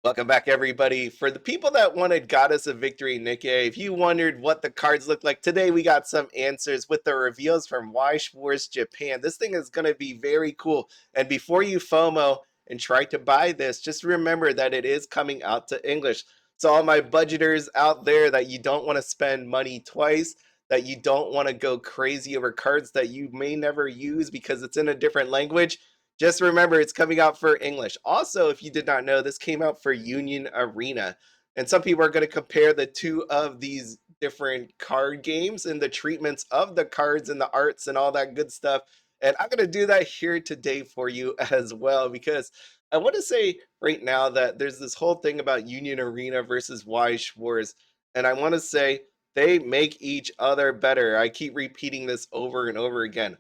Welcome back, everybody. For the people that wanted Goddess of Victory Nikke, if you wondered what the cards look like, today we got some answers with the reveals from Weiss Schwarz Japan. This thing is going to be very cool. And before you FOMO and try to buy this, just remember that it is coming out to English. So all my budgeters out there that you don't want to spend money twice, that you don't want to go crazy over cards that you may never use because it's in a different language, just remember it's coming out for English. Also, if you did not know, this came out for Union Arena. And some people are going to compare the two of these different card games and the treatments of the cards and the arts and all that good stuff. And I'm going to do that here today for you as well, because I want to say right now that there's this whole thing about Union Arena versus Weiss Schwarz. And I want to say they make each other better. I keep repeating this over and over again.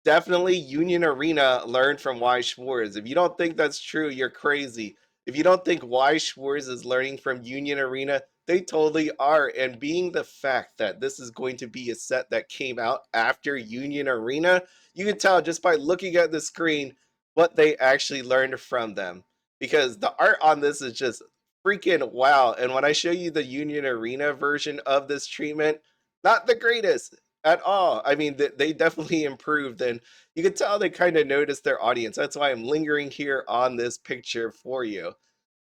Definitely Union Arena learned from Weiss Schwarz. If you don't think that's true, you're crazy. If you don't think Weiss Schwarz is learning from Union Arena, they totally are. And being the fact that this is going to be a set that came out after Union Arena, you can tell just by looking at the screen what they actually learned from them. Because the art on this is just freaking wow. And when I show you the Union Arena version of this treatment, not the greatest at all. I mean, they definitely improved, and you can tell they kind of noticed their audience. That's why I'm lingering here on this picture for you.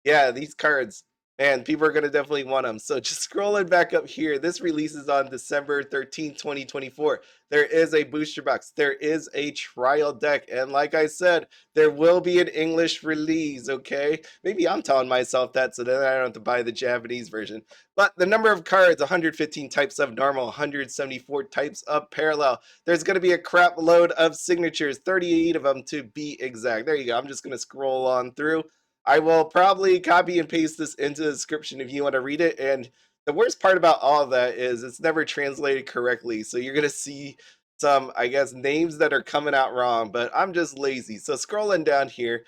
Yeah, these cards, man, people are going to definitely want them. So just scrolling back up here, this releases on December 13th, 2024. There is a booster box, there is a trial deck, and like I said, there will be an English release, okay? Maybe I'm telling myself that so then I don't have to buy the Japanese version. But the number of cards, 115 types of normal, 174 types of parallel. There's going to be a crap load of signatures, 38 of them to be exact. There you go. I'm just going to scroll on through. I will probably copy and paste this into the description if you want to read it. And the worst part about all of that is it's never translated correctly. So you're going to see some, I guess, names that are coming out wrong, but I'm just lazy. So scrolling down here,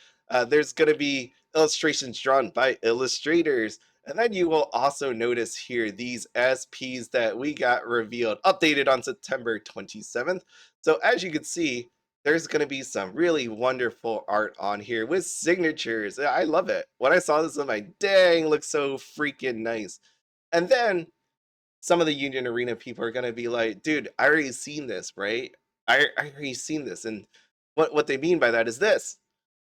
there's going to be illustrations drawn by illustrators. And then you will also notice here these SPs that we got revealed, updated on September 27th. So as you can see, there's going to be some really wonderful art on here with signatures. I love it. When I saw this, I'm like, dang, looks so freaking nice. And then some of the Union Arena people are going to be like, dude, I already seen this, right? I already seen this. And what they mean by that is this.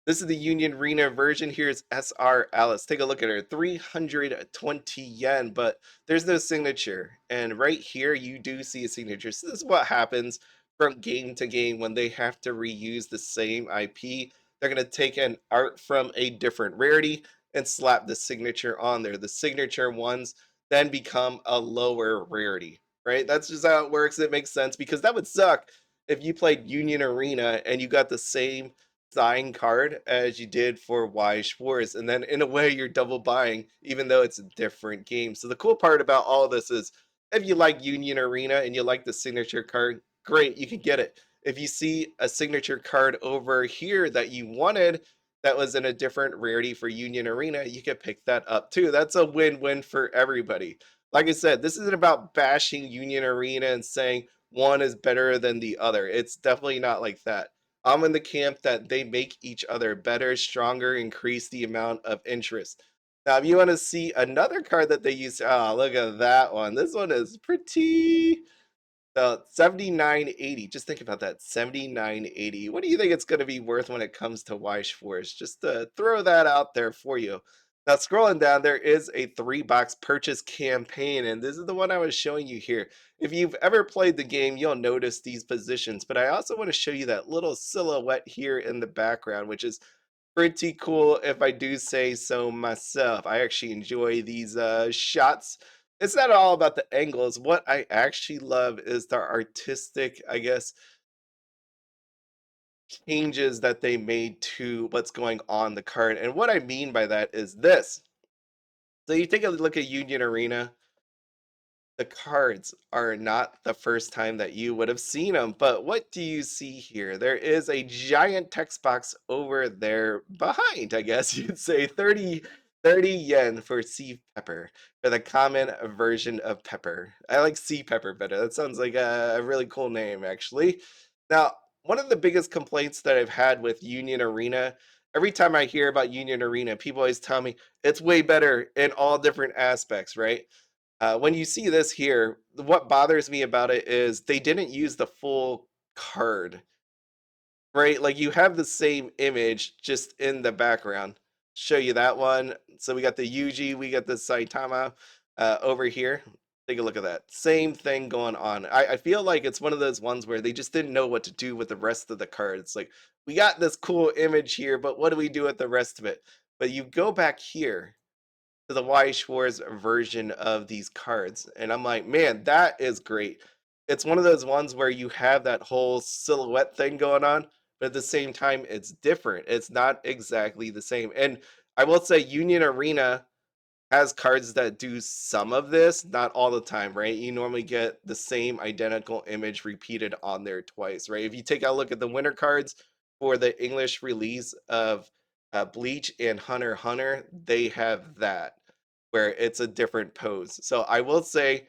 This is the Union Arena version. Here's SR Alice. Take a look at her. 320 yen, but there's no signature. And right here, you do see a signature. So this is what happens from game to game when they have to reuse the same IP. They're going to take an art from a different rarity and slap the signature on there. The signature ones then become a lower rarity, right? That's just how it works. It makes sense because that would suck if you played Union Arena and you got the same sign card as you did for Weiss Schwarz, and then in a way you're double buying even though it's a different game. So the cool part about all this is if you like Union Arena and you like the signature card, great, you can get it. If you see a signature card over here that you wanted that was in a different rarity for Union Arena, you can pick that up too. That's a win-win for everybody. Like I said, this isn't about bashing Union Arena and saying one is better than the other. It's definitely not like that. I'm in the camp that they make each other better, stronger, increase the amount of interest. Now, if you want to see another card that they use, oh, look at that one. This one is pretty. So 79.80. Just think about that. 79.80. What do you think it's going to be worth when it comes to Weiss Schwarz? Just to throw that out there for you. Now, scrolling down, there is a 3-box purchase campaign, and this is the one I was showing you here. If you've ever played the game, you'll notice these positions, but I also want to show you that little silhouette here in the background, which is pretty cool if I do say so myself. I actually enjoy these shots. It's not all about the angles. What I actually love is the artistic, I guess, changes that they made to what's going on the card. And what I mean by that is this. So you take a look at Union Arena. The cards are not the first time that you would have seen them, but what do you see here? There is a giant text box over there behind, I guess you'd say 30 yen for sea pepper, for the common version of pepper. I like sea pepper better. That sounds like a really cool name, actually. Now, one of the biggest complaints that I've had with Union Arena every time I hear about Union Arena, people always tell me it's way better in all different aspects, right? When you see this here, what bothers me about it is they didn't use the full card, right? Like you have the same image just in the background. Show you that one. So we got the Yuji, we got the Saitama over here. Take a look at that. Same thing going on. I feel like it's one of those ones where they just didn't know what to do with the rest of the cards. Like we got this cool image here, but what do we do with the rest of it? But you go back here to the Weiss Schwarz version of these cards. And I'm like, man, that is great. It's one of those ones where you have that whole silhouette thing going on, but at the same time, it's different. It's not exactly the same. And I will say, Union Arena has cards that do some of this, not all the time, right? You normally get the same identical image repeated on there twice, right? If you take a look at the winter cards for the English release of Bleach and Hunter x Hunter, they have that where it's a different pose. So I will say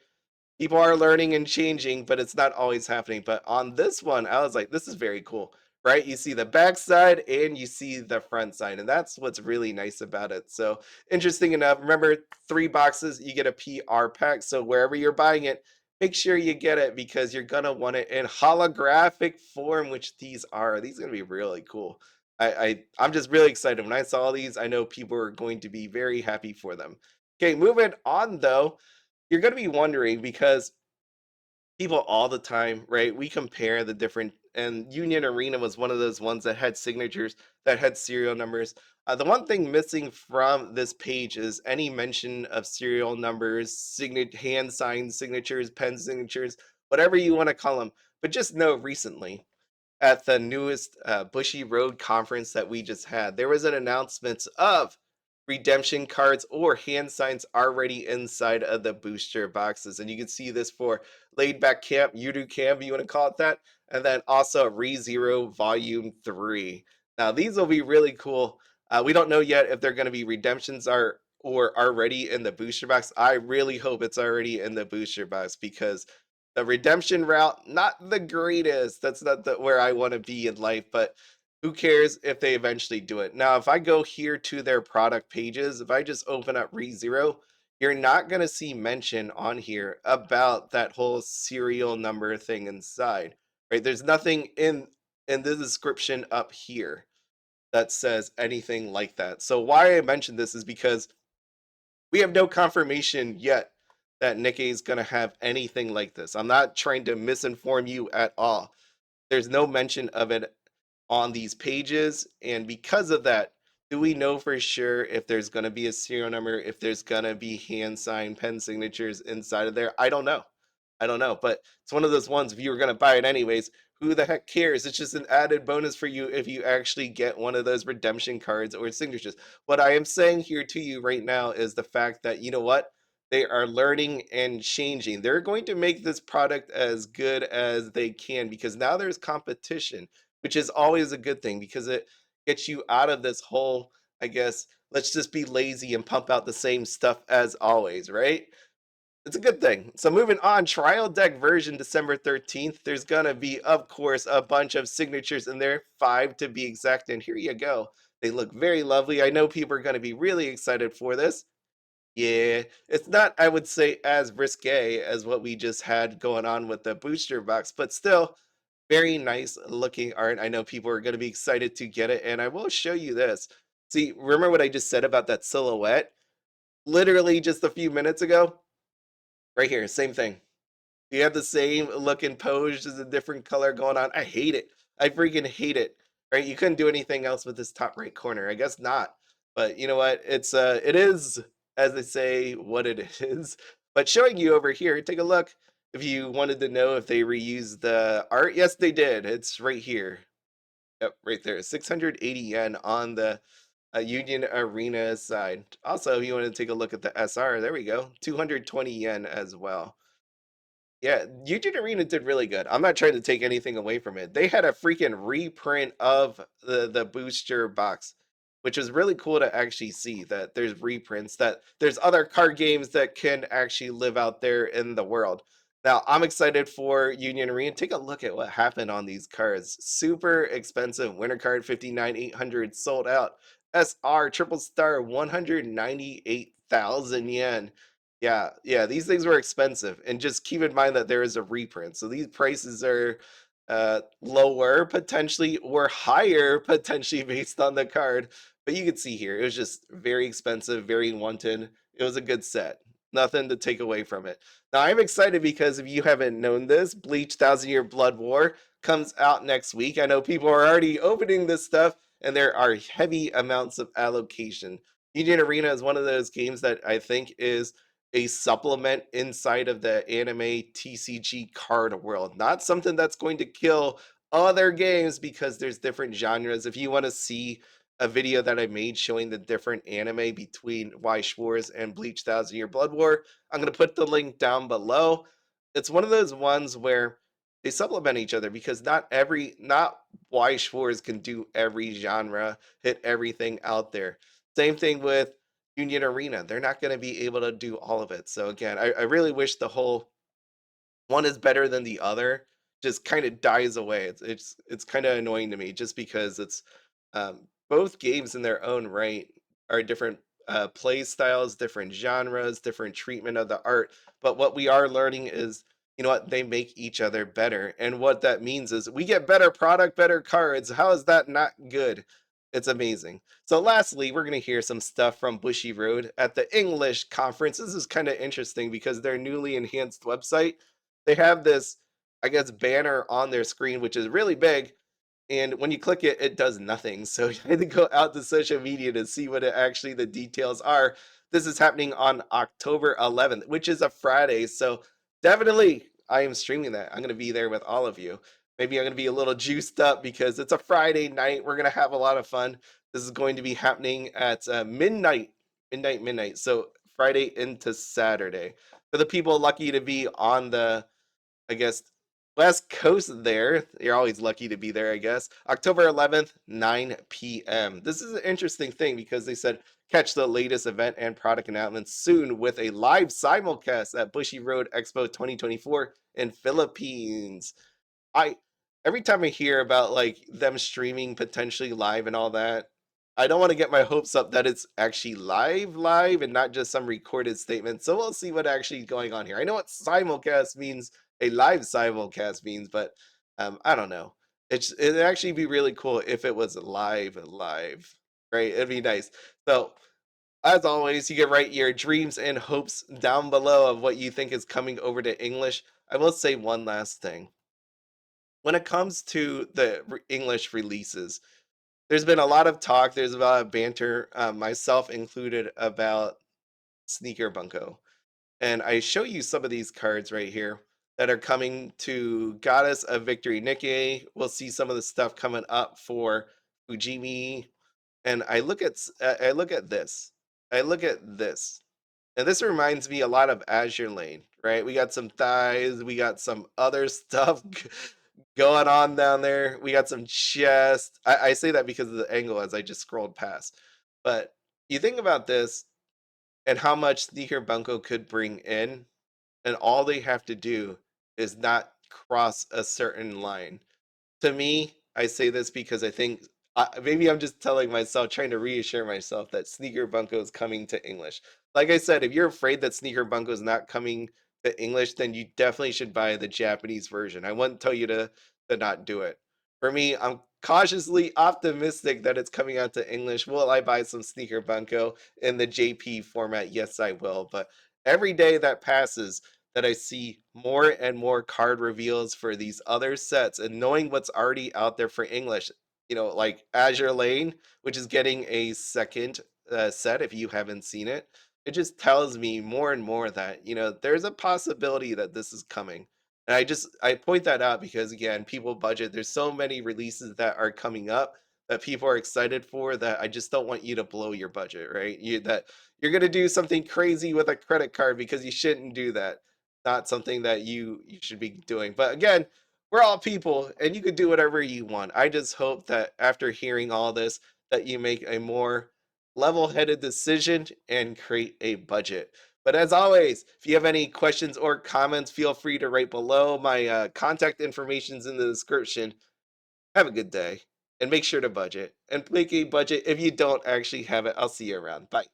people are learning and changing, but it's not always happening. But on this one, I was like, this is very cool, right? You see the back side and you see the front side, and that's what's really nice about it. So interesting enough, remember 3 boxes, you get a PR pack. So wherever you're buying it, make sure you get it because you're gonna want it in holographic form, which these are. These are gonna be really cool. I'm just really excited. When I saw these, I know people are going to be very happy for them. Okay, moving on though, you're going to be wondering because people all the time, right? We compare the different, and Union Arena was one of those ones that had signatures, that had serial numbers. The one thing missing from this page is any mention of serial numbers, hand signed signatures, pen signatures, whatever you want to call them. But just know recently, at the newest Bushiroad conference that we just had, there was an announcement of redemption cards or hand signs already inside of the booster boxes. And you can see this for Laid Back Camp, Yudu Camp, you want to call it that. And then also ReZero Volume 3. Now, these will be really cool. We don't know yet if they're going to be redemptions or already in the booster box. I really hope it's already in the booster box because the redemption route, not the greatest. That's not where I want to be in life, but who cares if they eventually do it. Now, if I go here to their product pages, if I just open up ReZero, you're not going to see mention on here about that whole serial number thing inside, right? There's nothing in the description up here that says anything like that. So why I mentioned this is because we have no confirmation yet that Nikke is going to have anything like this. I'm not trying to misinform you at all. There's no mention of it on these pages. And because of that, do we know for sure if there's going to be a serial number, if there's going to be hand signed pen signatures inside of there? I don't know. I don't know. But it's one of those ones, if you were going to buy it anyways, who the heck cares? It's just an added bonus for you if you actually get one of those redemption cards or signatures. What I am saying here to you right now is the fact that, you know what? They are learning and changing. They're going to make this product as good as they can because now there's competition, which is always a good thing because it gets you out of this whole, I guess, let's just be lazy and pump out the same stuff as always, right? It's a good thing. So moving on, trial deck version December 13th. There's gonna be, of course, a bunch of signatures in there, 5 to be exact. And here you go. They look very lovely. I know people are gonna be really excited for this. Yeah, it's not, I would say, as risque as what we just had going on with the booster box, but still very nice looking art. I know people are going to be excited to get it, and I will show you this. See, remember what I just said about that silhouette? Literally just a few minutes ago, right here, same thing. You have the same looking pose, just a different color going on. I hate it. I freaking hate it. Right? You couldn't do anything else with this top right corner. I guess not. But you know what? It is, as they say, what it is. But showing you over here, take a look. If you wanted to know if they reused the art, yes, they did. It's right here. Yep, right there. 680 yen on the Union Arena side. Also, if you want to take a look at the SR, there we go. 220 yen as well. Yeah, Eugene Arena did really good. I'm not trying to take anything away from it. They had a freaking reprint of the booster box, which was really cool to actually see that there's reprints, that there's other card games that can actually live out there in the world. Now, I'm excited for Union Arena. Take a look at what happened on these cards. Super expensive. Winter card 59,800 sold out. SR triple star 198,000 yen. Yeah, yeah, these things were expensive. And just keep in mind that there is a reprint. So these prices are lower potentially or higher potentially based on the card. But you can see here, it was just very expensive, very wanted. It was a good set. Nothing to take away from it. Now, I'm excited because if you haven't known this, Bleach Thousand Year Blood War comes out next week. I know people are already opening this stuff, and there are heavy amounts of allocation. Union Arena is one of those games that I think is a supplement inside of the anime TCG card world, not something that's going to kill other games because there's different genres. If you want to see a video that I made showing the different anime between Weiss Schwarz and Bleach Thousand Year Blood War, I'm going to put the link down below. It's one of those ones where they supplement each other because not Weiss Schwarz can do every genre, hit everything out there. Same thing with Union Arena. They're not going to be able to do all of it. So again, I really wish the whole one is better than the other just kind of dies away. It's kind of annoying to me just because it's both games in their own right are different play styles, different genres, different treatment of the art. But what we are learning is, you know what, they make each other better, and what that means is we get better product, better cards. How is that not good? It's amazing. So, lastly, we're going to hear some stuff from Bushiroad at the English conference. This is kind of interesting because their newly enhanced website, they have this, I guess, banner on their screen, which is really big. And when you click it, it does nothing. So you had to go out to social media to see what actually the details are. This is happening on October 11th, which is a Friday. So definitely, I am streaming that. I'm going to be there with all of you. Maybe I'm going to be a little juiced up because it's a Friday night. We're going to have a lot of fun. This is going to be happening at midnight. So Friday into Saturday. For the people lucky to be on the, I guess, West Coast there. You're always lucky to be there, I guess. October 11th, 9 p.m. This is an interesting thing because they said catch the latest event and product announcements soon with a live simulcast at Bushiroad Expo 2024 in Philippines. I every time I hear about like them streaming potentially live and all that, I don't want to get my hopes up that it's actually live and not just some recorded statement. So we'll see what actually is going on here. I know what simulcast means, a live simulcast means, but I don't know. It'd actually be really cool if it was live, right? It'd be nice. So as always, you can write your dreams and hopes down below of what you think is coming over to English. I will say one last thing when it comes to the English releases, there's been a lot of talk. There's a lot of banter, myself included, about Sneaker Bunko. And I show you some of these cards right here that are coming to Goddess of Victory Nikke. We'll see some of the stuff coming up for Fujimi. And I look at this. I look at this. And this reminds me a lot of Azure Lane, right? We got some thighs, we got some other stuff going on down there. We got some chest. I say that because of the angle as I just scrolled past. But you think about this and how much Sneaker Bunko could bring in, and all they have to do is not cross a certain line. To me, I say this because I think maybe I'm just telling myself, trying to reassure myself that Sneaker Bunko is coming to English. Like I said, if you're afraid that Sneaker Bunko is not coming to English, then you definitely should buy the Japanese version. I wouldn't tell you to not do it. For me, I'm cautiously optimistic that it's coming out to English. Will I buy some Sneaker Bunko in the JP format? Yes, I will. But every day that passes, that I see more and more card reveals for these other sets, and knowing what's already out there for English, like Azure Lane, which is getting a second set if you haven't seen it, it just tells me more and more that, there's a possibility that this is coming. And I point that out because again, people budget. There's so many releases that are coming up that people are excited for that I just don't want you to blow your budget, right? That you're gonna do something crazy with a credit card because you shouldn't do that, not something that you should be doing. But again, we're all people and you could do whatever you want. I just hope that after hearing all this that you make a more level-headed decision and create a budget. But as always, if you have any questions or comments, feel free to write below. My contact information's in the description. Have a good day and make sure to budget and make a budget if you don't actually have it. I'll see you around. Bye.